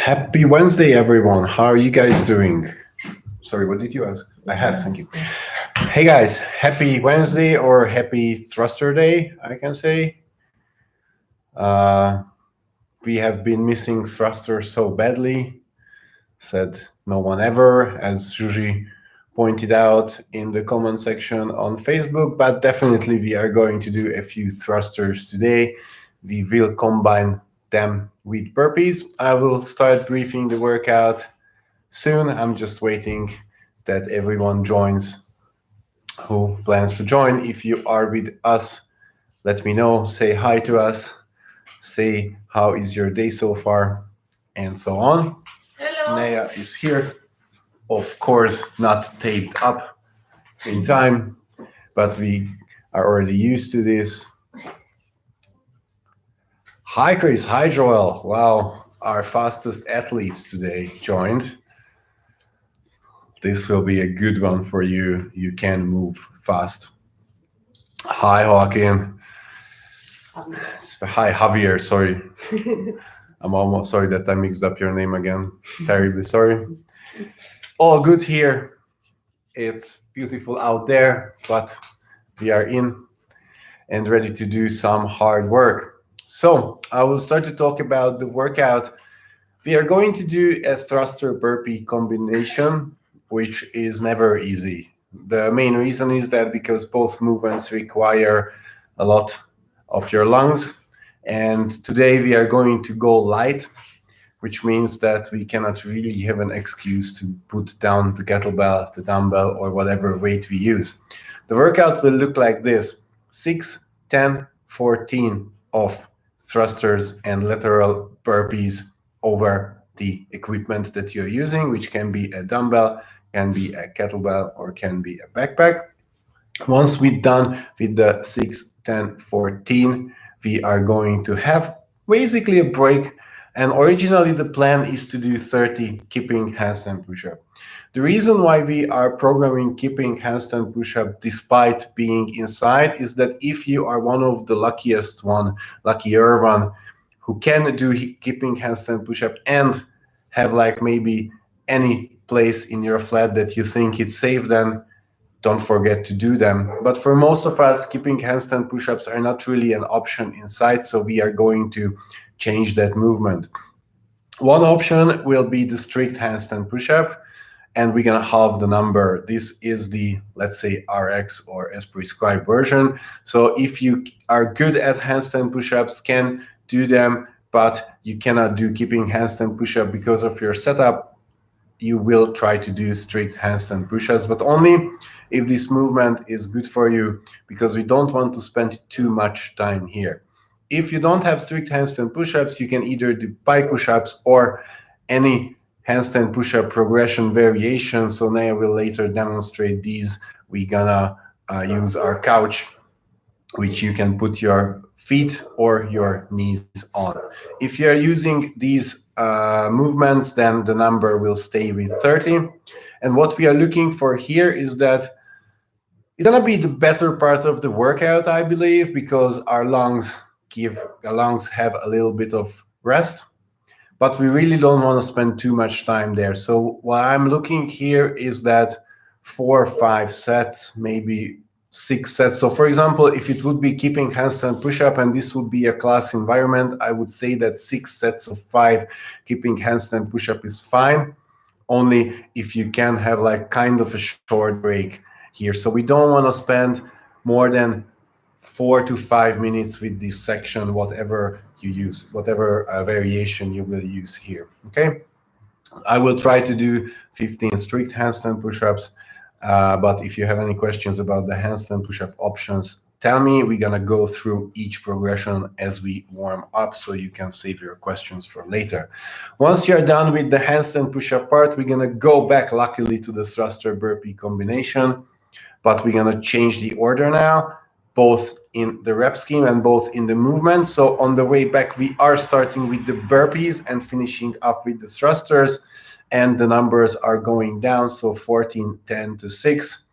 Happy Wednesday, everyone. How are you guys doing? Sorry, what did you ask? I have, thank you. Hey guys, happy Wednesday or happy thruster day, I can say. Uh, we have been missing thrusters so badly, said no one ever, as Zhuzi pointed out in the comment section on Facebook, but definitely we are going to do a few thrusters today. We will combine them with burpees. I will start briefing the workout soon. I'm just waiting that everyone joins who plans to join. If you are with us, let me know, say hi to us, say how is your day so far, and so on. Hello. Naya is here, of course not taped up in time, but we are already used to this. Hi Chris, hi Joel. Wow, our fastest athletes today joined. This will be a good one for you. You can move fast. Hi Joaquin. Hi Javier, sorry. I'm almost sorry that I mixed up your name again. Terribly sorry. All good here. It's beautiful out there, but we are in and ready to do some hard work. So I will start to talk about the workout. We are going to do a thruster burpee combination, which is never easy. The main reason is that because both movements require a lot of your lungs. And today we are going to go light, which means that we cannot really have an excuse to put down the kettlebell, the dumbbell, or whatever weight we use. The workout will look like this: 6, 10, 14 of thrusters and lateral burpees over the equipment that you're using, which can be a dumbbell, can be a kettlebell, or can be a backpack. Once we're done with the 6, 10, 14, we are going to have basically a break. And originally the plan is to do 30 kipping handstand push-up. The reason why we are programming kipping handstand push-up despite being inside is that if you are one of the luckier one, who can do kipping handstand push-up and have like maybe any place in your flat that you think it's safe, then don't forget to do them. But for most of us, kipping handstand push-ups are not really an option inside, so we are going to change that movement. One option will be the strict handstand push-up, and we're gonna halve the number. This is the, let's say, RX or as prescribed version. So if you are good at handstand push-ups, can do them, but you cannot do kipping handstand push-up because of your setup, you will try to do strict handstand push-ups, but only if this movement is good for you, because we don't want to spend too much time here. If you don't have strict handstand push-ups, you can either do pike push-ups or any handstand push-up progression variation. So Naya will later demonstrate these. We're gonna use our couch, which you can put your feet or your knees on. If you're using these movements, then the number will stay with 30. And what we are looking for here is that it's gonna be the better part of the workout, I believe, because our lungs have a little bit of rest, but we really don't want to spend too much time there. So what I'm looking here is that 4 or 5 sets, maybe 6 sets. So for example, if it would be kipping handstand push-up and this would be a class environment, I would say that 6 sets of 5 kipping handstand push-up is fine, only if you can have like kind of a short break here. So we don't want to spend more than 4 to 5 minutes with this section, whatever you use, whatever variation you will use here, okay? I will try to do 15 strict handstand push-ups, but if you have any questions about the handstand push-up options, tell me. We're gonna go through each progression as we warm up, so you can save your questions for later. Once you're done with the handstand push-up part, we're gonna go back, luckily, to the thruster burpee combination, but we're gonna change the order now, both in the rep scheme and both in the movement. So on the way back, we are starting with the burpees and finishing up with the thrusters, and the numbers are going down. So 14, 10 to 6.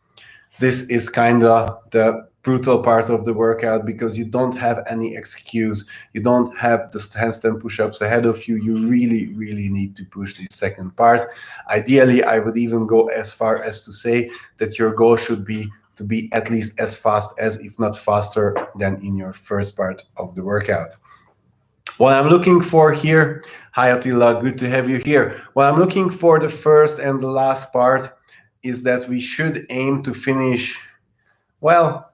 This is kind of the brutal part of the workout because you don't have any excuse. You don't have the handstand push-ups ahead of you. You really, really need to push the second part. Ideally, I would even go as far as to say that your goal should be to be at least as fast as, if not faster, than in your first part of the workout. What I'm looking for here, hi Attila, good to have you here. What I'm looking for the first and the last part is that we should aim to finish, well,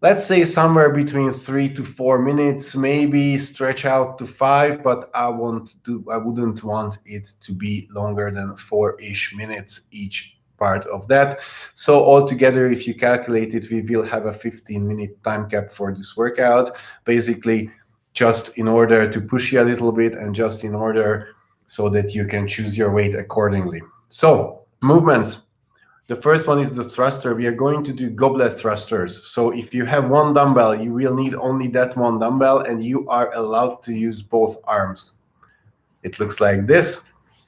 let's say somewhere between 3 to 4 minutes, maybe stretch out to 5, but I wouldn't want it to be longer than 4-ish minutes each part of that. So altogether, if you calculate it, we will have a 15-minute time cap for this workout, basically just in order to push you a little bit and just in order so that you can choose your weight accordingly. So movements. The first one is the thruster. We are going to do goblet thrusters. So if you have one dumbbell, you will need only that one dumbbell, and you are allowed to use both arms. It looks like this.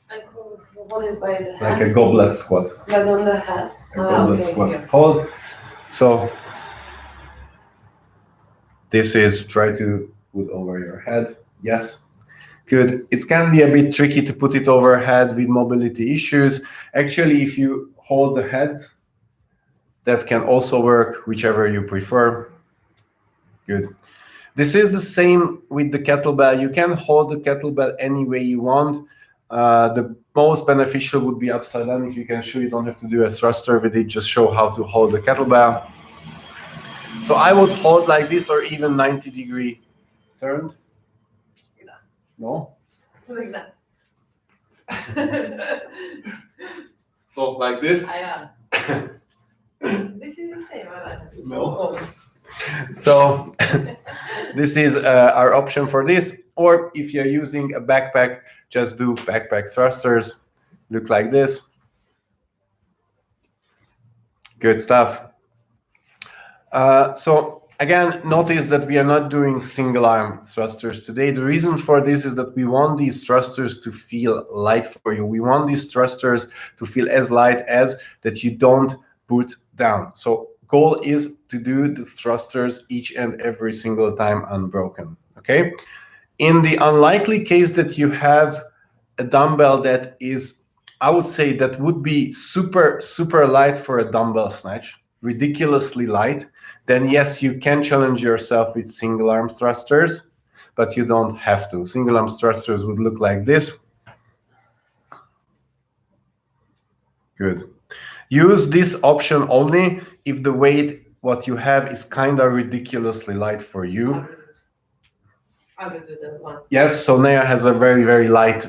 I could hold it by the hands. Like a goblet squat. But on the hands. A goblet squat. Yeah. Hold. So this is try to put over your head. Yes. Good. It can be a bit tricky to put it overhead with mobility issues. Actually, if you hold the head, that can also work, whichever you prefer. Good. This is the same with the kettlebell. You can hold the kettlebell any way you want. The most beneficial would be upside down. If you can show, you don't have to do a thruster with it, just show how to hold the kettlebell. So I would hold like this, or even 90-degree turned. No? Like that. So like this? Yeah. This is the same. No. Oh. So this is our option for this. Or if you're using a backpack, just do backpack thrusters. Look like this. Good stuff. So again, notice that we are not doing single arm thrusters today. The reason for this is that we want these thrusters to feel light for you. We want these thrusters to feel as light as that you don't put down. So goal is to do the thrusters each and every single time unbroken. Okay. In the unlikely case that you have a dumbbell that is, I would say that would be super, super light for a dumbbell snatch, ridiculously light, then yes, you can challenge yourself with single arm thrusters, but you don't have to. Single arm thrusters would look like this. Good. Use this option only if the weight, what you have, is kind of ridiculously light for you. I will do that one. Yes, so Naya has a very, very light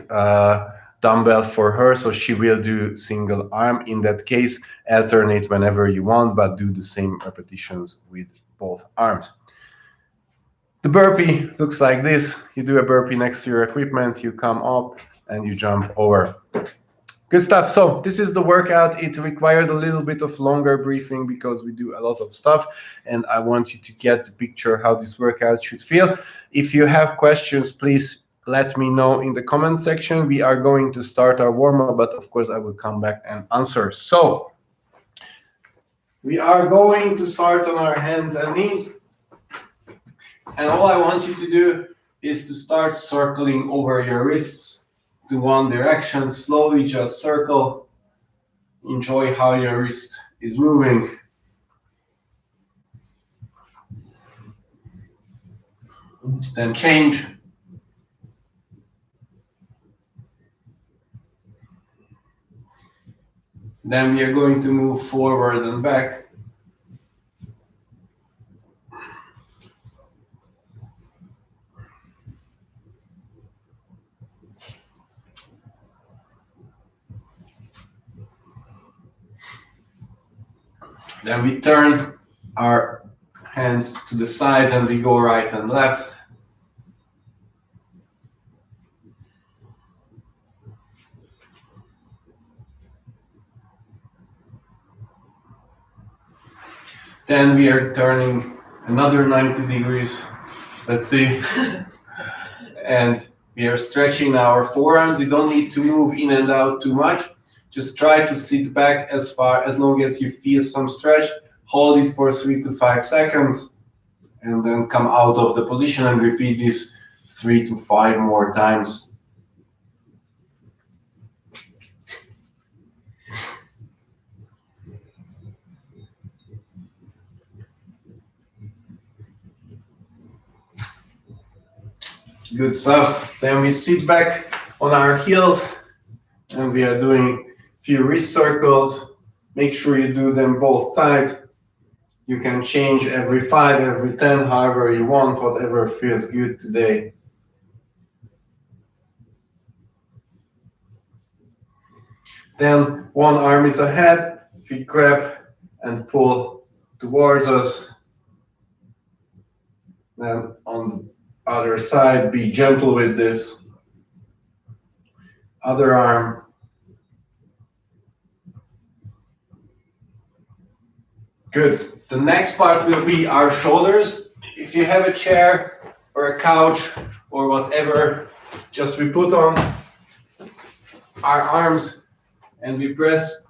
dumbbell for her, so she will do single arm. In that case, alternate whenever you want, but do the same repetitions with both arms. The burpee looks like this. You do a burpee next to your equipment, you come up and you jump over. Good stuff. So this is the workout. It required a little bit of longer briefing because we do a lot of stuff, and I want you to get the picture how this workout should feel. If you have questions, please let me know in the comment section. We are going to start our warm-up, but of course I will come back and answer. So we are going to start on our hands and knees. And all I want you to do is to start circling over your wrists to one direction. Slowly just circle. Enjoy how your wrist is moving. Then change. Then we are going to move forward and back. Then we turn our hands to the sides and we go right and left. Then we are turning another 90 degrees. Let's see. And we are stretching our forearms. You don't need to move in and out too much. Just try to sit back as long as you feel some stretch. hold it for 3 to 5 seconds, and then come out of the position and repeat this 3 to 5 more times. Good stuff. Then we sit back on our heels and we are doing a few wrist circles. Make sure you do them both tight. You can change every 5, every 10, however you want, whatever feels good today. Then one arm is ahead, we grab and pull towards us. Then on the other side, be gentle with this. Other arm. Good. The next part will be our shoulders. If you have a chair or a couch or whatever, just we put on our arms and we press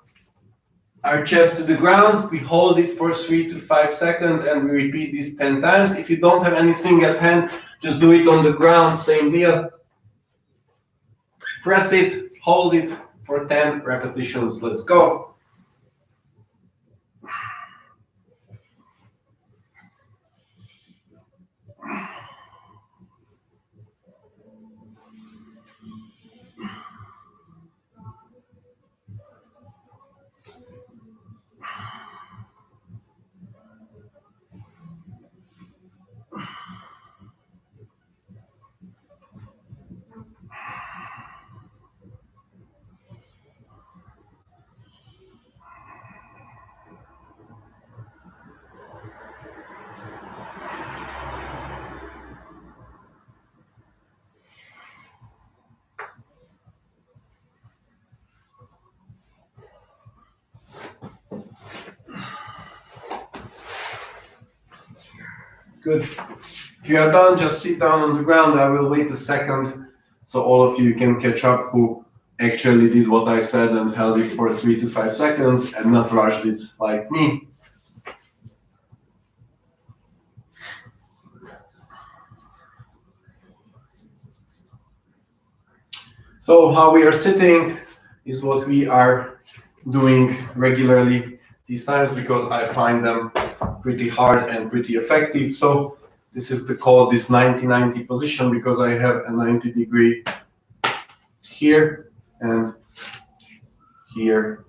our chest to the ground. We hold it for 3 to 5 seconds and we repeat this 10 times. If you don't have anything at hand, just do it on the ground, same deal. Press it, hold it for 10 repetitions. Let's go. Good. If you are done, just sit down on the ground. I will wait a second so all of you can catch up who actually did what I said and held it for 3 to 5 seconds and not rushed it like me. So how we are sitting is what we are doing regularly these times because I find them pretty hard and pretty effective. So this is this 90-90 position because I have a 90-degree here and here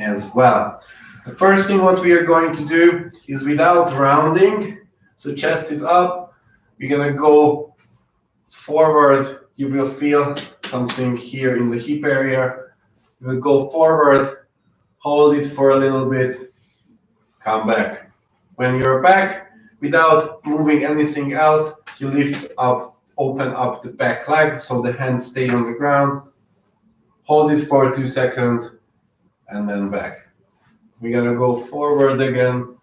as well. The first thing what we are going to do is without rounding, so chest is up, we're gonna go forward. You will feel something here in the hip area. You will go forward, hold it for a little bit, come back. When you're back, without moving anything else, you lift up, open up the back leg so the hands stay on the ground. Hold it for 2 seconds and then back. We're gonna go forward again.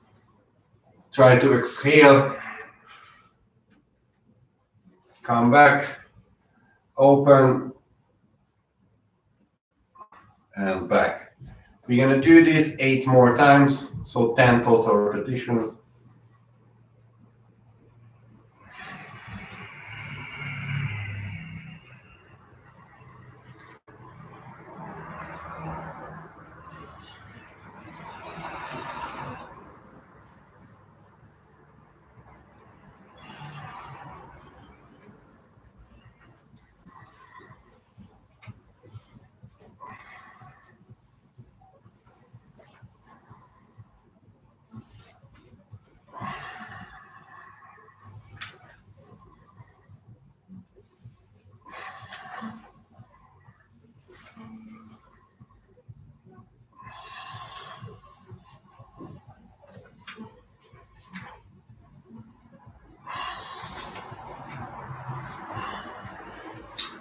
Try to exhale. Come back, open, and back. We're gonna do this 8 more times, so 10 total repetitions.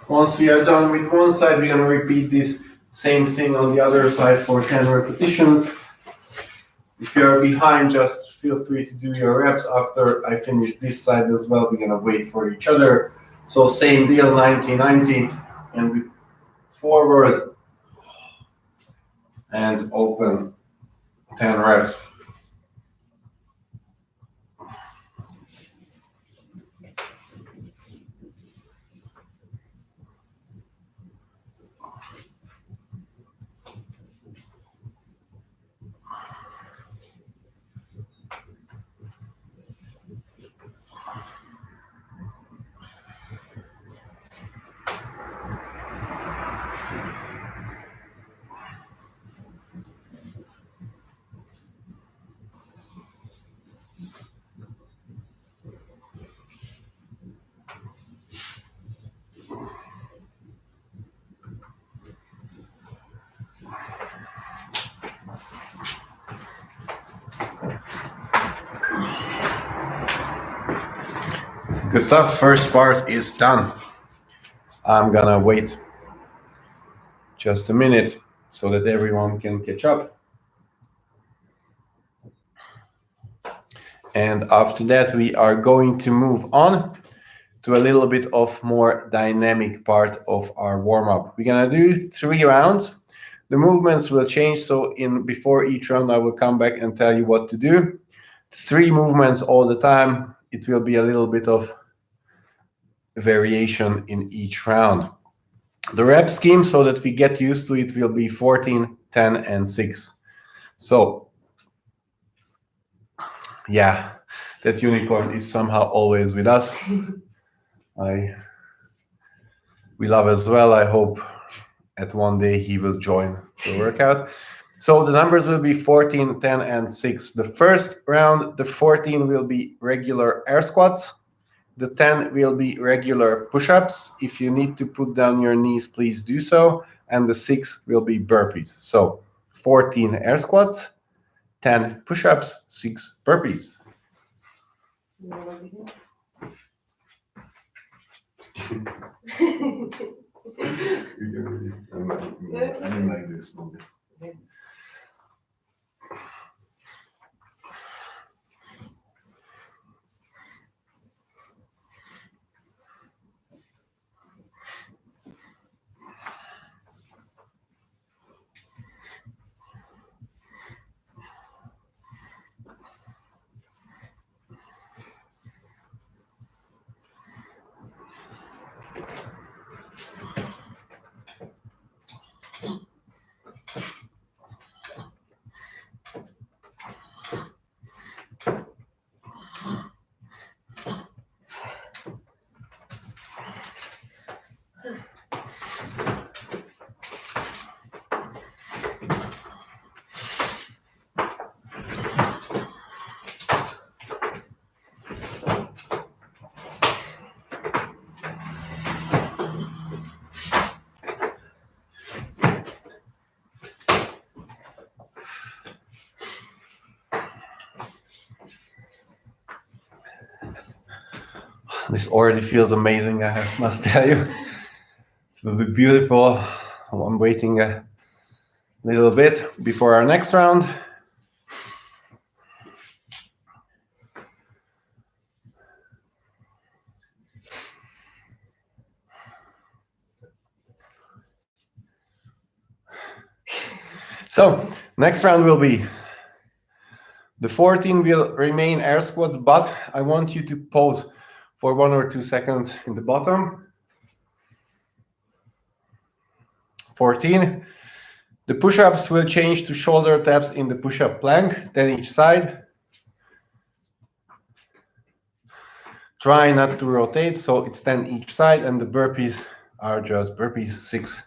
Once we are done with one side, we're going to repeat this same thing on the other side for 10 repetitions. If you are behind, just feel free to do your reps after I finish this side as well. We're going to wait for each other. So same deal, 90-90, and we forward and open, 10 reps. Good stuff. First part is done. I'm gonna wait just a minute so that everyone can catch up. And after that, we are going to move on to a little bit of more dynamic part of our warm-up. We're gonna do 3 rounds. The movements will change, so before each round, I will come back and tell you what to do. 3 movements all the time. It will be a little bit of variation in each round. The rep scheme, so that we get used to it, will be 14, 10, and 6. So, yeah, that unicorn is somehow always with us. We love as well. I hope at one day he will join the workout. So the numbers will be 14, 10, and 6. The first round, the 14 will be regular air squats. The 10 will be regular push-ups. If you need to put down your knees, please do so. And the 6 will be burpees. So 14 air squats, 10 push-ups, 6 burpees. I don't like this. This already feels amazing, I must tell you. It will be beautiful. I'm waiting a little bit before our next round. So, next round will be the 14 will remain air squats, but I want you to pause for 1 or 2 seconds in the bottom. 14. The push-ups will change to shoulder taps in the push-up plank, 10 each side. Try not to rotate, so it's 10 each side, and the burpees are just burpees, 6.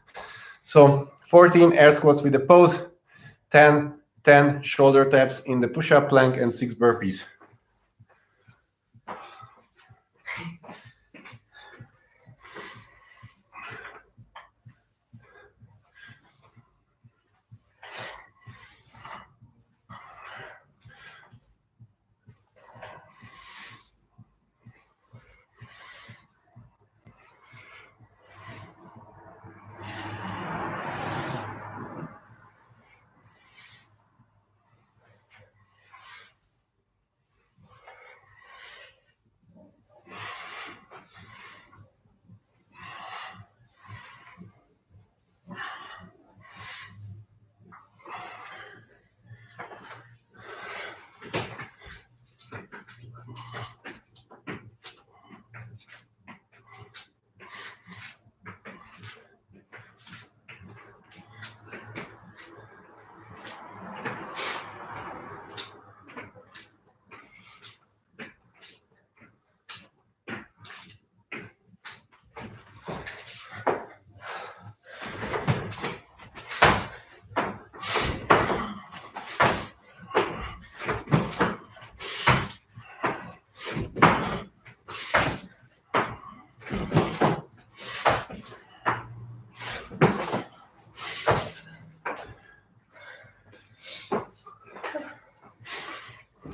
So 14 air squats with a pose, 10 shoulder taps in the push-up plank, and 6 burpees.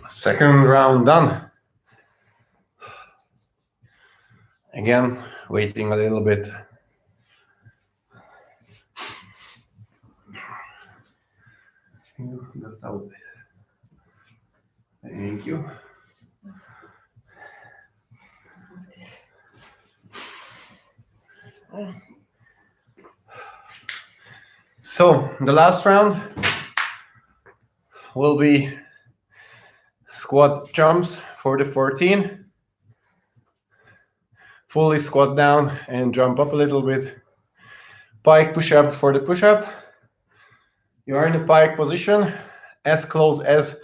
Second round done. Again, waiting a little bit. Thank you. So the last round will be squat jumps for the 14. Fully squat down and jump up a little bit. Pike push-up for the push-up. You are in a pike position, as close as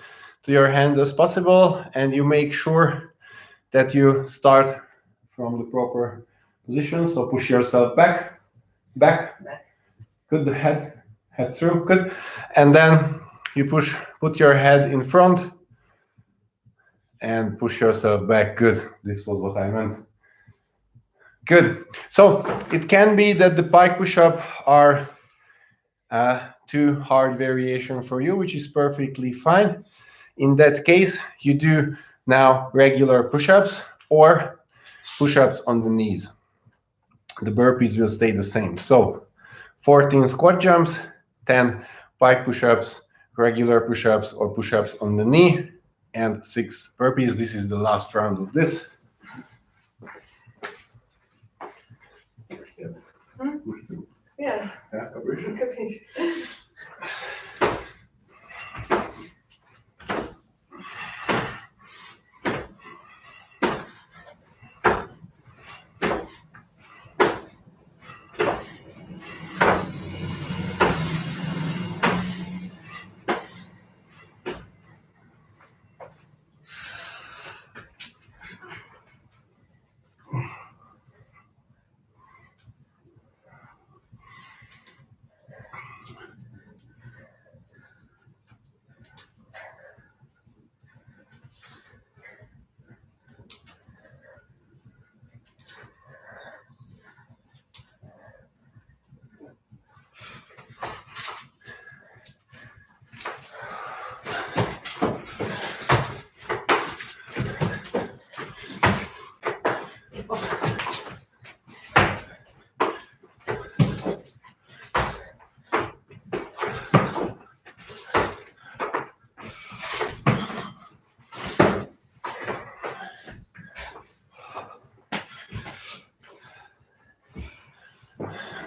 to your hands as possible, and you make sure that you start from the proper position. So push yourself back. Good, the head through, good. And then you put your head in front and push yourself back, good. This was what I meant. Good. So it can be that the pike push-up are too hard variation for you, which is perfectly fine. In that case, you do now regular push-ups or push-ups on the knees. The burpees will stay the same. So 14 squat jumps, 10 pike push-ups, regular push-ups or push-ups on the knee, and 6 burpees. This is the last round of this. Yeah.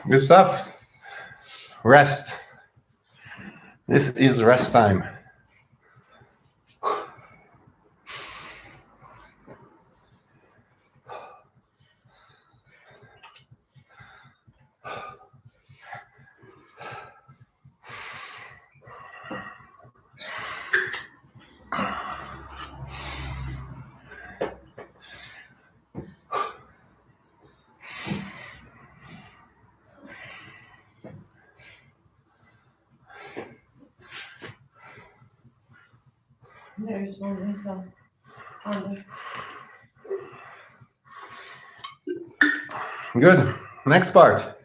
Good stuff. Rest. This is rest time. There's one as well. Under. Good. Next part.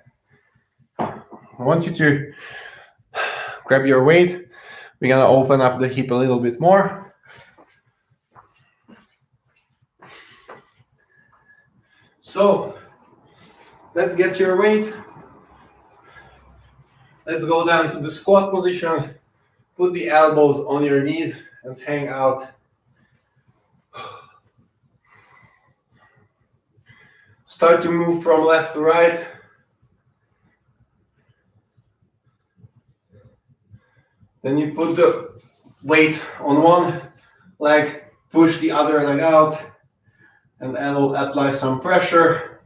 I want you to grab your weight. We're going to open up the hip a little bit more. So let's get your weight. Let's go down to the squat position. Put the elbows on your knees and hang out. Start to move from left to right. Then you put the weight on one leg, push the other leg out, and apply some pressure.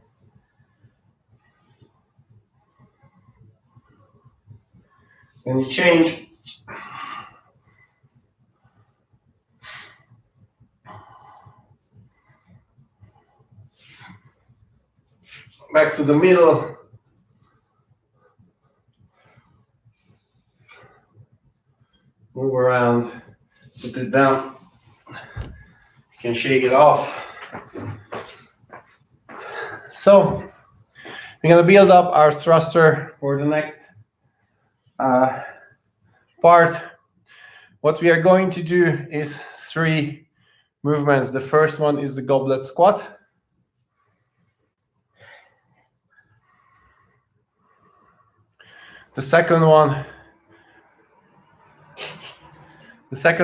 Then you change. Back to the middle. Move around, put it down. You can shake it off. So we're gonna build up our thruster for the next part. What we are going to do is 3 movements. The first one is the goblet squat. The second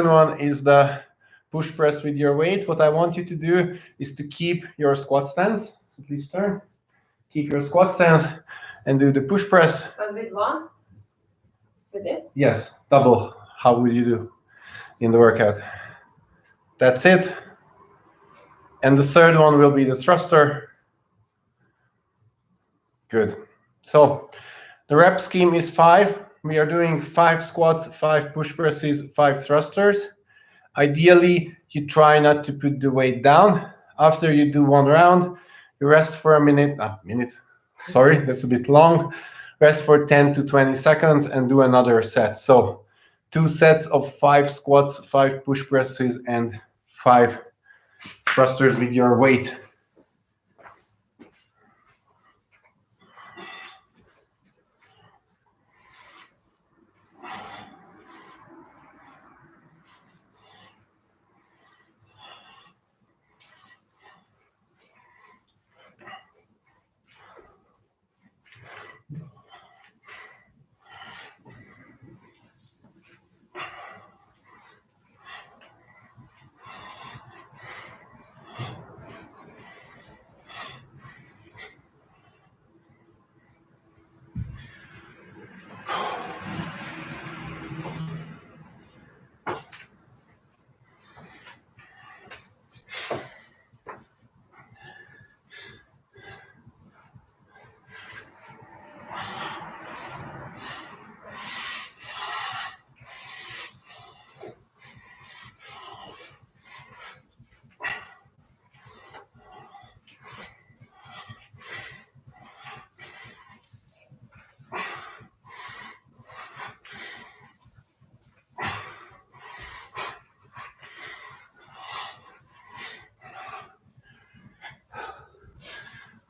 one is the push press with your weight. What I want you to do is to keep your squat stance. So please turn. Keep your squat stance and do the push press. But with one? With this? Yes, double. How would you do in the workout? That's it. And the third one will be the thruster. Good. So the rep scheme is 5. We are doing 5 squats, 5 push presses, 5 thrusters. Ideally, you try not to put the weight down. After you do one round, you rest for a minute. Sorry, that's a bit long. Rest for 10 to 20 seconds and do another set. So 2 sets of 5 squats, 5 push presses, and 5 thrusters with your weight.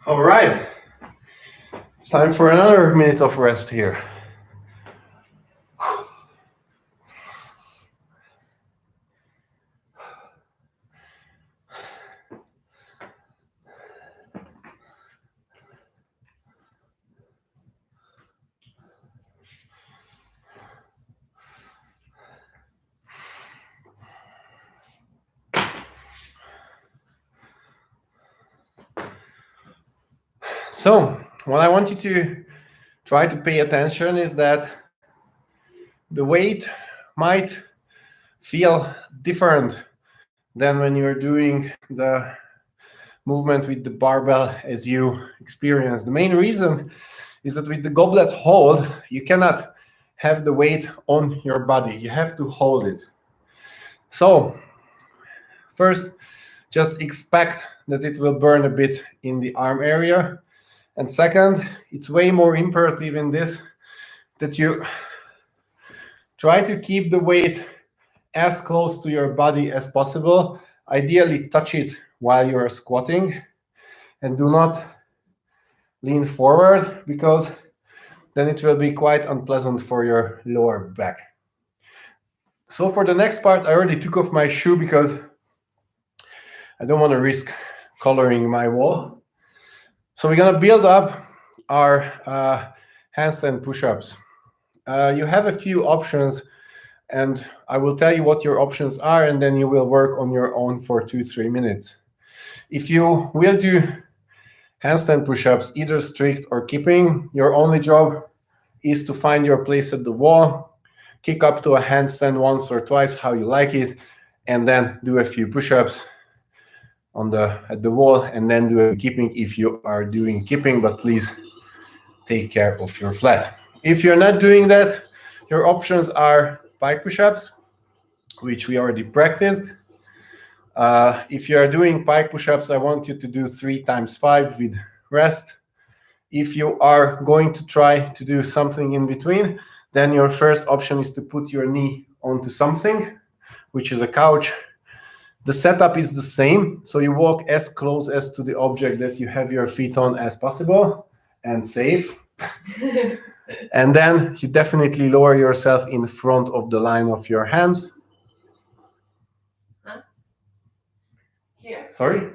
All right, it's time for another minute of rest here. So what I want you to try to pay attention is that the weight might feel different than when you're doing the movement with the barbell as you experience. The main reason is that with the goblet hold, you cannot have the weight on your body. You have to hold it. So first, just expect that it will burn a bit in the arm area. And second, it's way more imperative in this that you try to keep the weight as close to your body as possible. Ideally, touch it while you are squatting, and do not lean forward, because then it will be quite unpleasant for your lower back. So for the next part, I already took off my shoe because I don't want to risk coloring my wall. So we're going to build up our handstand push-ups. You have a few options, and I will tell you what your options are, and then you will work on your own for 2-3 minutes. If you will do handstand push-ups, either strict or kipping, your only job is to find your place at the wall, kick up to a handstand once or twice, how you like it, and then do a few push-ups at the wall, and then do a kipping if you are doing kipping, but please take care of your flat. If you're not doing that, your options are pike push-ups, which we already practiced. If you are doing pike push-ups, I want you to do 3 times 5 with rest. If you are going to try to do something in between, then your first option is to put your knee onto something, which is a couch. The setup is the same, so you walk as close as to the object that you have your feet on as possible, and safe. And then you definitely lower yourself in front of the line of your hands. Huh? Here. Sorry?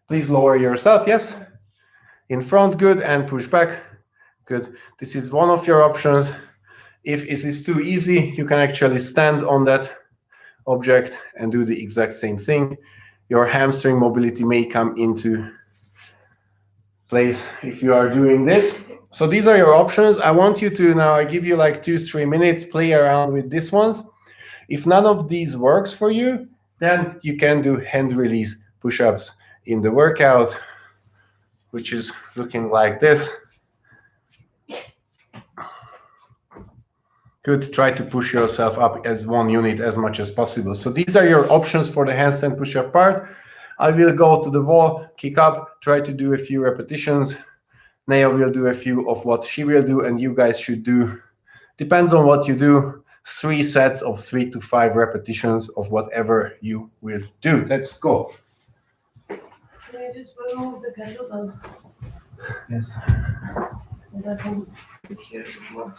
Please lower yourself, yes. In front, good, and push back. Good. This is one of your options. If it is too easy, you can actually stand on that object and do the exact same thing. Your hamstring mobility may come into place if you are doing this. So these are your options. I want you to now, I give you like 2-3 minutes, play around with these ones. If none of these works for you, then you can do hand release push-ups in the workout, which is looking like this. Good. Try to push yourself up as one unit as much as possible. So these are your options for the handstand push-up part. I will go to the wall, kick up, try to do a few repetitions. Naya will do a few of what she will do, and you guys should do, depends on what you do, 3 sets of 3 to 5 repetitions of whatever you will do. Let's go. Can I just remove the kettlebell? Yes. And I can put here before.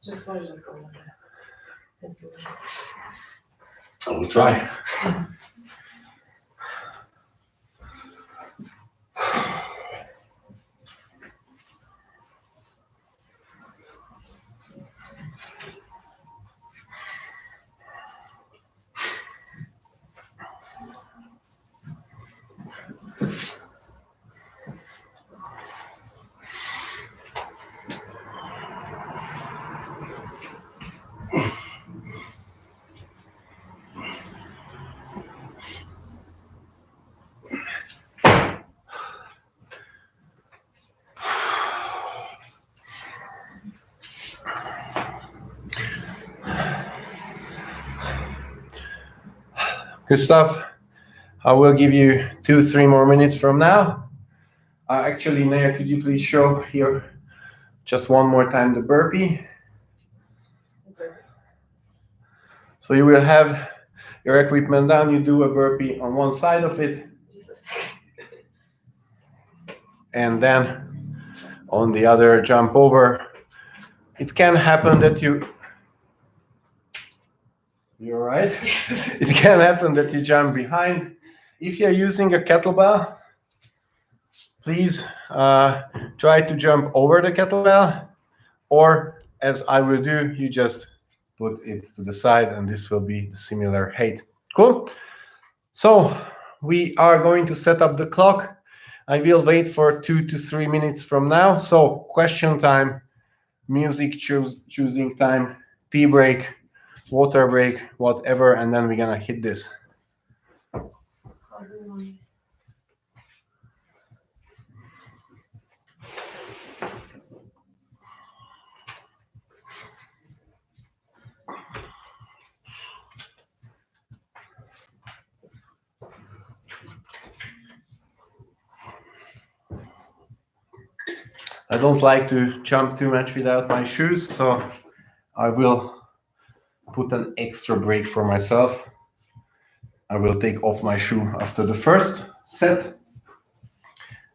Just wanted to go on that. I will try. Good stuff. I will give you 2-3 more minutes from now. Actually, Naya, could you please show here just one more time the burpee? Okay. So you will have your equipment down, you do a burpee on one side of it, Just a second. and then on the other jump over. It can happen that you're right. It can happen that you jump behind. If you're using a kettlebell, please try to jump over the kettlebell, or as I will do, you just put it to the side and this will be the similar height. Cool. So we are going to set up the clock. I will wait for 2 to 3 minutes from now. So question time, music choosing time, pee break, water break, whatever, and then we're gonna hit this. How do you want this? I don't like to jump too much without my shoes, so I will put an extra break for myself. I will take off my shoe after the first set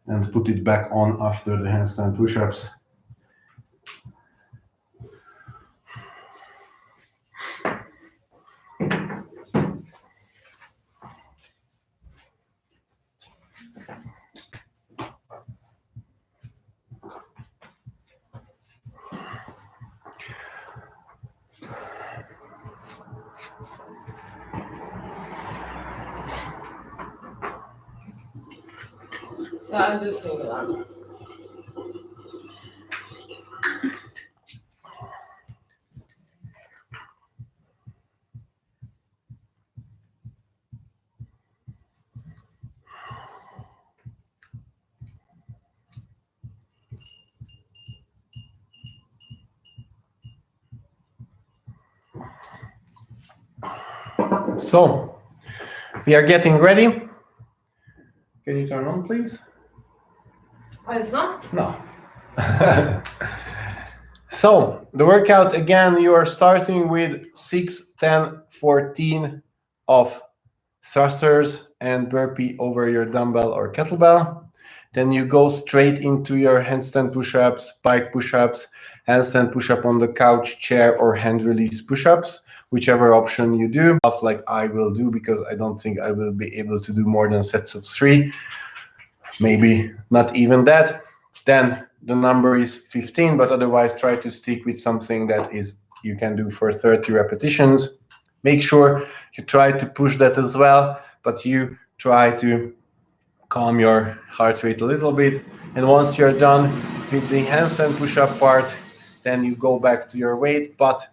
and put it back on after the handstand push-ups. So I'll do single arm. So we are getting ready. Can you turn on, please? Oh, it's not? No. So the workout, again, you are starting with 6, 10, 14 of thrusters and burpee over your dumbbell or kettlebell. Then you go straight into your handstand push-ups, bike push-ups, handstand push-up on the couch, chair, or hand release push-ups, whichever option you do. Stuff like I will do, because I don't think I will be able to do more than sets of 3, maybe not even that. Then the number is 15, but otherwise try to stick with something that is you can do for 30 repetitions. Make sure you try to push that as well, but you try to calm your heart rate a little bit. And once you're done with the handstand push-up part, then you go back to your weight. But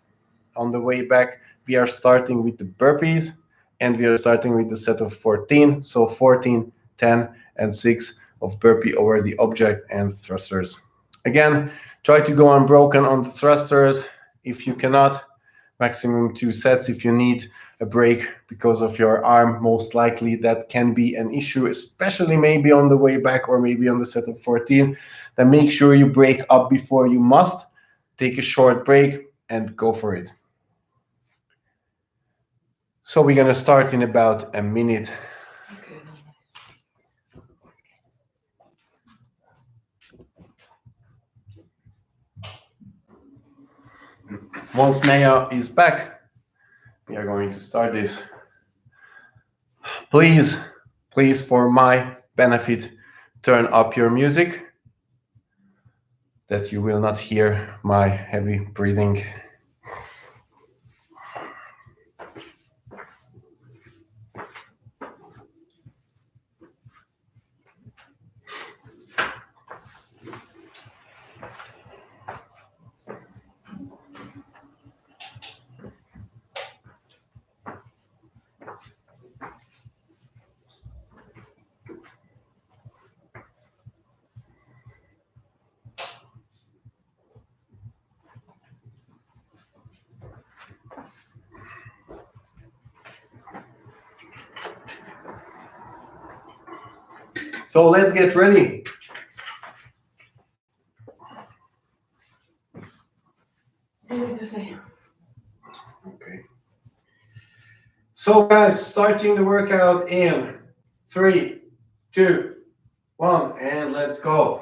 on the way back, we are starting with the burpees, and we are starting with the set of 14. So 14, 10, and 6 of burpee over the object and thrusters. Again, try to go unbroken on the thrusters. If you cannot, maximum 2 sets. If you need a break because of your arm, most likely that can be an issue, especially maybe on the way back or maybe on the set of 14. Then make sure you break up before you must. Take a short break and go for it. So we're going to start in about a minute. Okay. Once Naya is back, we are going to start this. Please, for my benefit, turn up your music, that you will not hear my heavy breathing. So let's get ready. I need to say. Okay. So guys, starting the workout in 3, 2, 1, and let's go.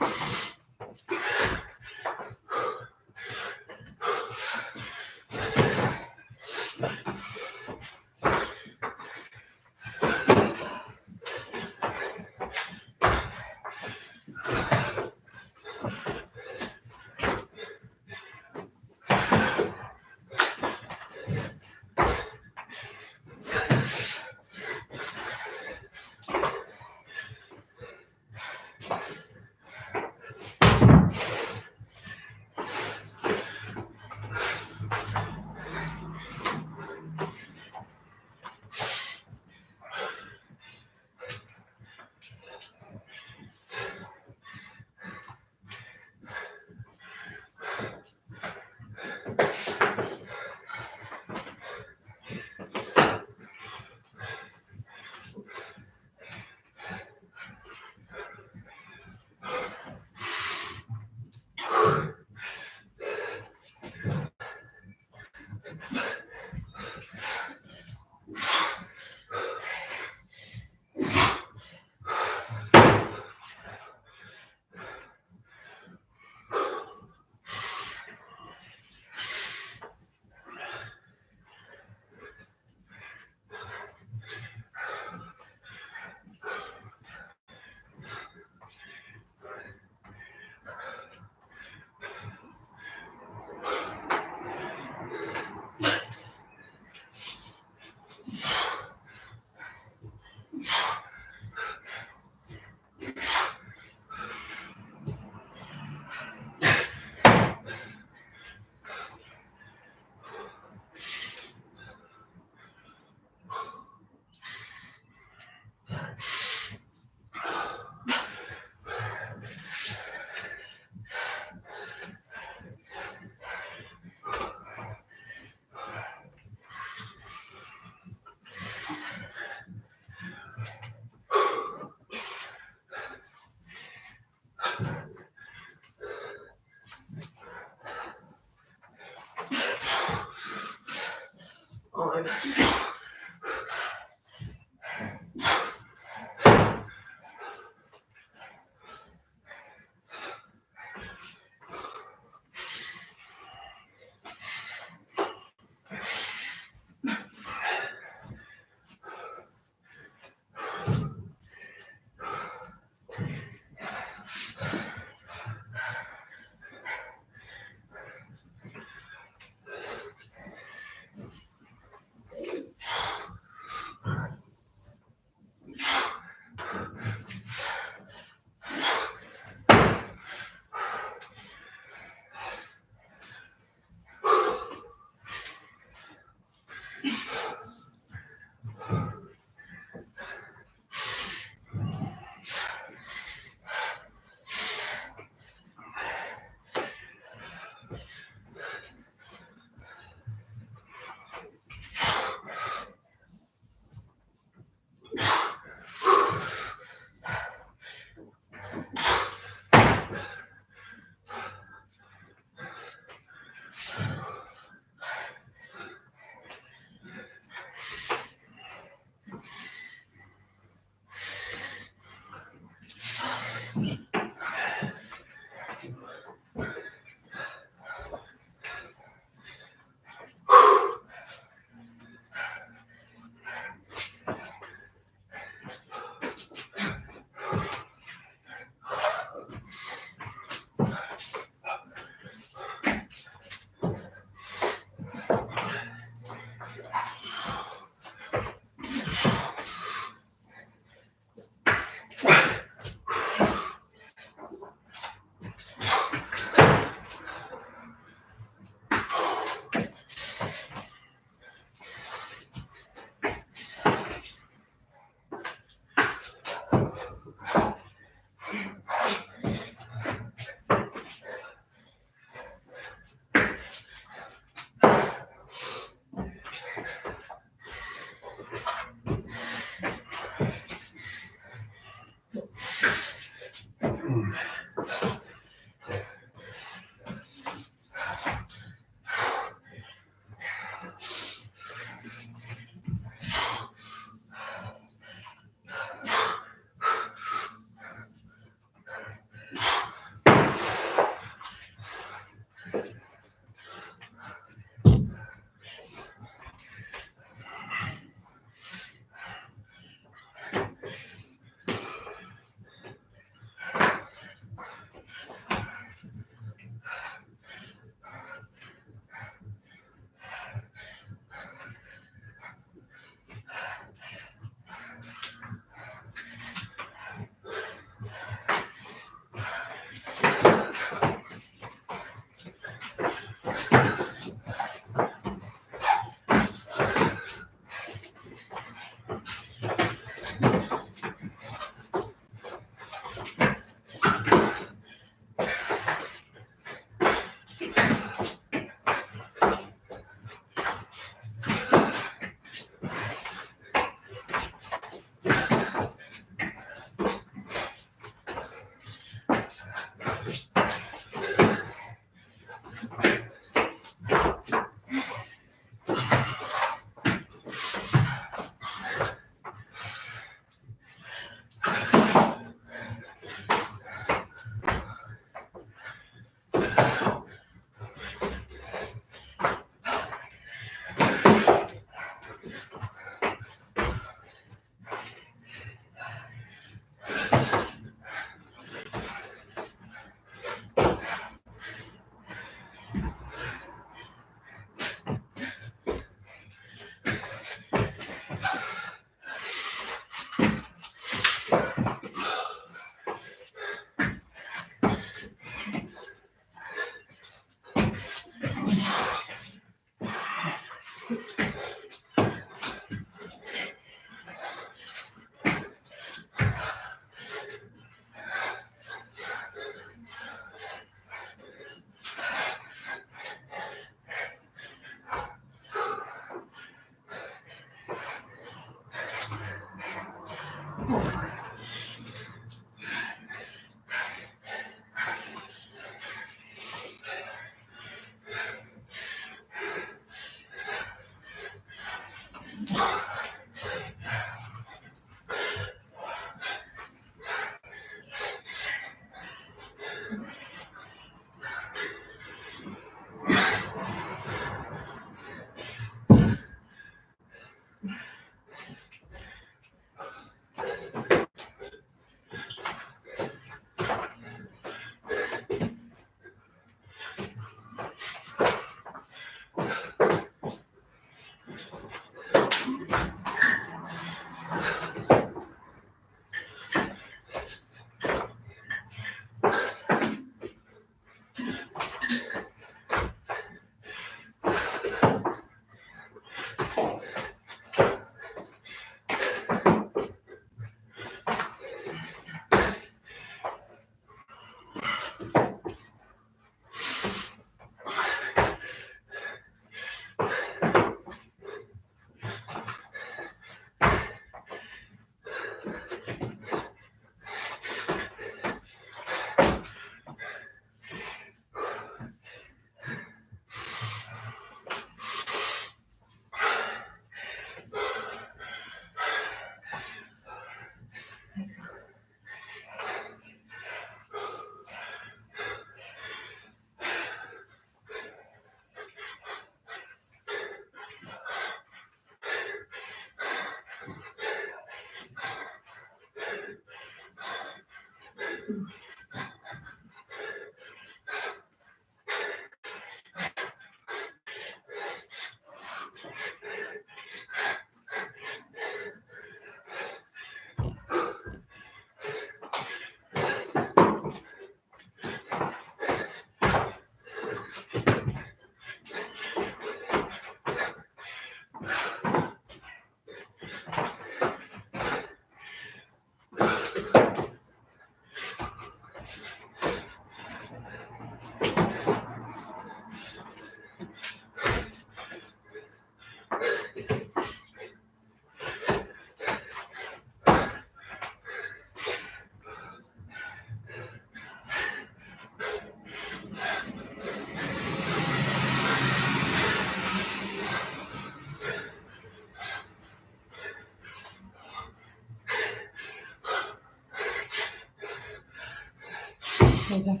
Pushup.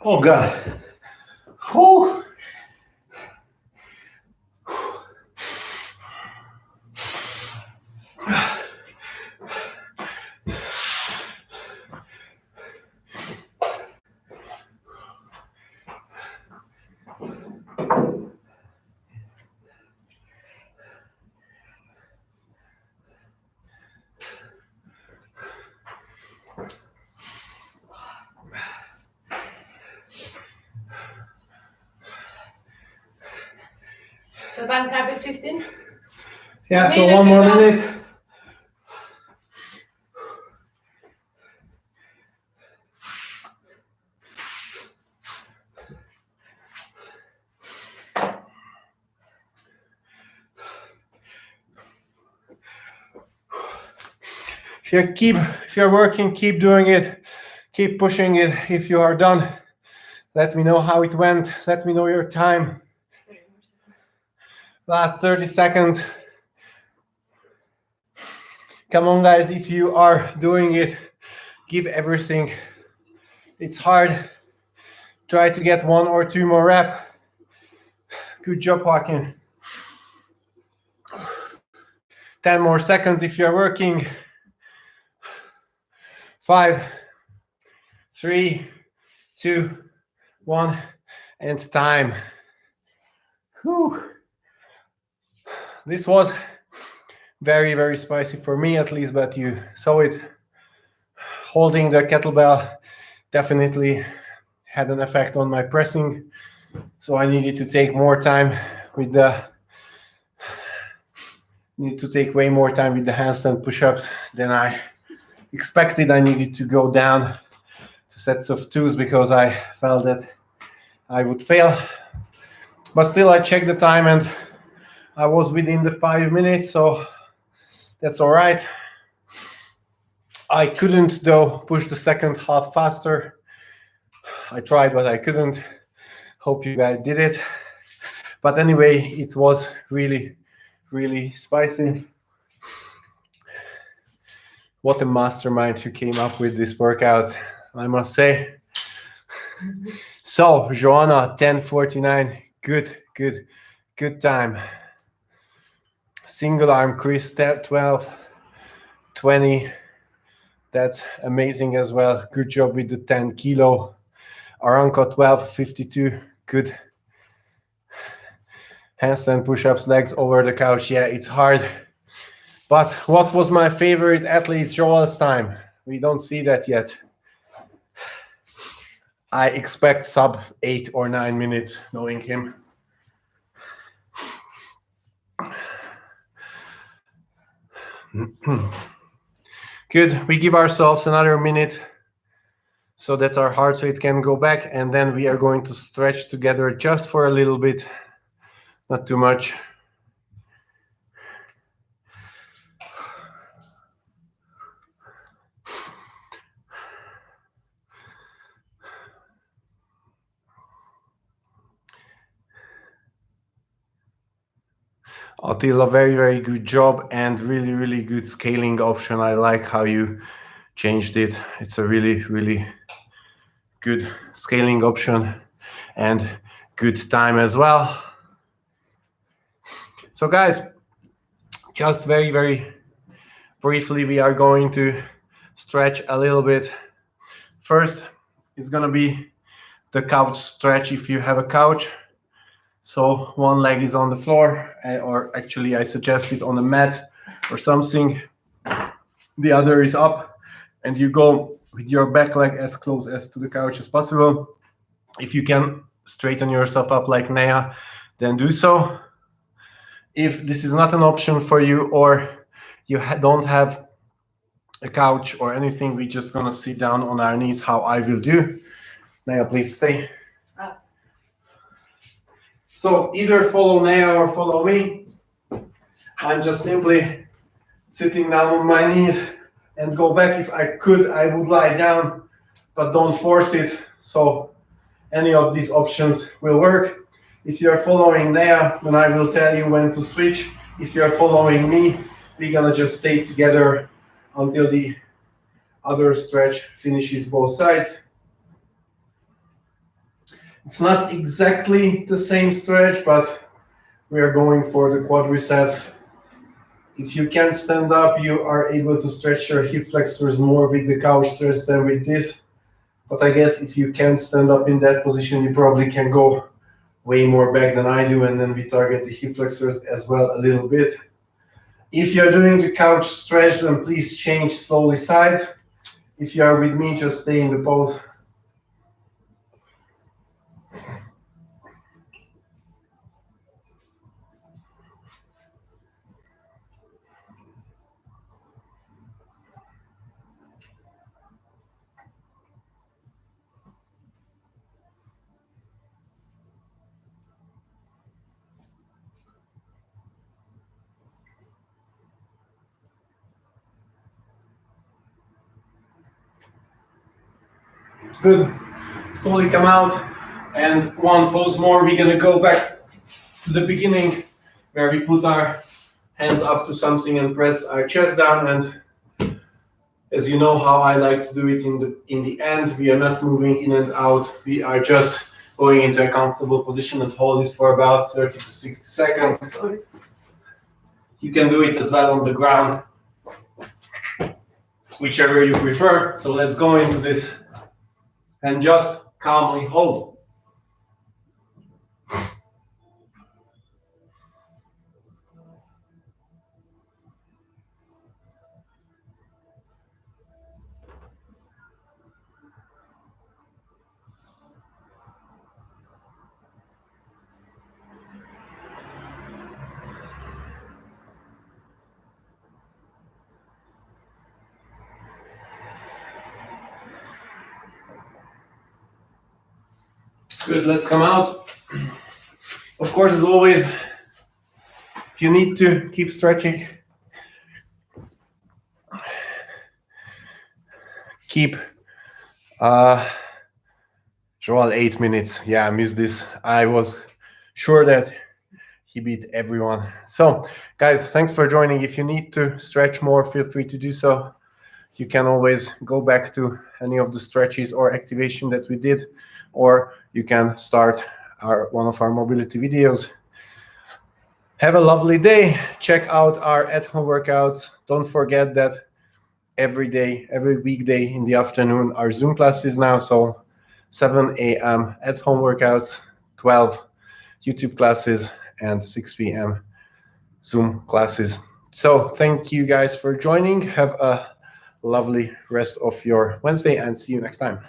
Oh God. Whew. So time cap is 15? Yeah, so one more minute. If you're working, keep doing it. Keep pushing it. If you are done, let me know how it went. Let me know your time. Last 30 seconds. Come on, guys. If you are doing it, give everything. It's hard. Try to get 1 or 2 more reps. Good job, walking. 10 more seconds if you're working. 5, 3, 2, 1, and time. Whew. This was very, very spicy for me at least, but you saw it. Holding the kettlebell definitely had an effect on my pressing, so I needed to take more time with the way more time with the handstand push-ups than I expected. I needed to go down to sets of 2s because I felt that I would fail, but still I checked the time and I was within the 5 minutes, so that's all right. I couldn't though push the second half faster. I tried, but I couldn't. Hope you guys did it. But anyway, it was really, really spicy. What a mastermind who came up with this workout, I must say. So, Joanna, 10:49. Good time. Single arm, Chris, 12:20. That's amazing as well. Good job with the 10 kilo. Aranko, 12:52. Good. Handstand push-ups, legs over the couch. Yeah, it's hard. But what was my favorite athlete, Joel's time? We don't see that yet. I expect sub 8 or 9 minutes knowing him. Good. We give ourselves another minute so that our heart rate can go back, and then we are going to stretch together just for a little bit, not too much. Attila, very, very good job and really, really good scaling option. I like how you changed it. It's a really, really good scaling option and good time as well. So guys, just very, very briefly, we are going to stretch a little bit. First, it's gonna be the couch stretch if you have a couch. So one leg is on the floor, or actually I suggest it on a mat or something. The other is up, and you go with your back leg as close as to the couch as possible. If you can straighten yourself up like Nea, then do so. If this is not an option for you, or you don't have a couch or anything, we're just gonna sit down on our knees, how I will do. Nea, please stay. So either follow Nea or follow me. I'm just simply sitting down on my knees and go back. If I could, I would lie down, but don't force it. So any of these options will work. If you're following there, then I will tell you when to switch. If you're following me, we're gonna just stay together until the other stretch finishes both sides. It's not exactly the same stretch, but we are going for the quadriceps. If you can stand up, you are able to stretch your hip flexors more with the couch stretch than with this. But I guess if you can stand up in that position, you probably can go way more back than I do, and then we target the hip flexors as well a little bit. If you're doing the couch stretch, then please change slowly sides. If you are with me, just stay in the pose. Good. Slowly come out, and one pose more. We're gonna go back to the beginning where we put our hands up to something and press our chest down. And as you know how I like to do it in the end, we are not moving in and out. We are just going into a comfortable position and hold it for about 30 to 60 seconds. You can do it as well on the ground, whichever you prefer. So let's go into this and just calmly hold. Good, let's come out. Of course, as always, if you need to keep stretching, keep Joel 8 minutes. Yeah, I missed this. I was sure that he beat everyone. So guys, thanks for joining. If you need to stretch more, feel free to do so. You can always go back to any of the stretches or activation that we did, or you can start one of our mobility videos. Have a lovely day. Check out our at-home workouts. Don't forget that every day, every weekday in the afternoon, our Zoom classes now. So 7 a.m. at-home workouts, 12 YouTube classes, and 6 p.m. Zoom classes. So thank you guys for joining. Have a lovely rest of your Wednesday and see you next time.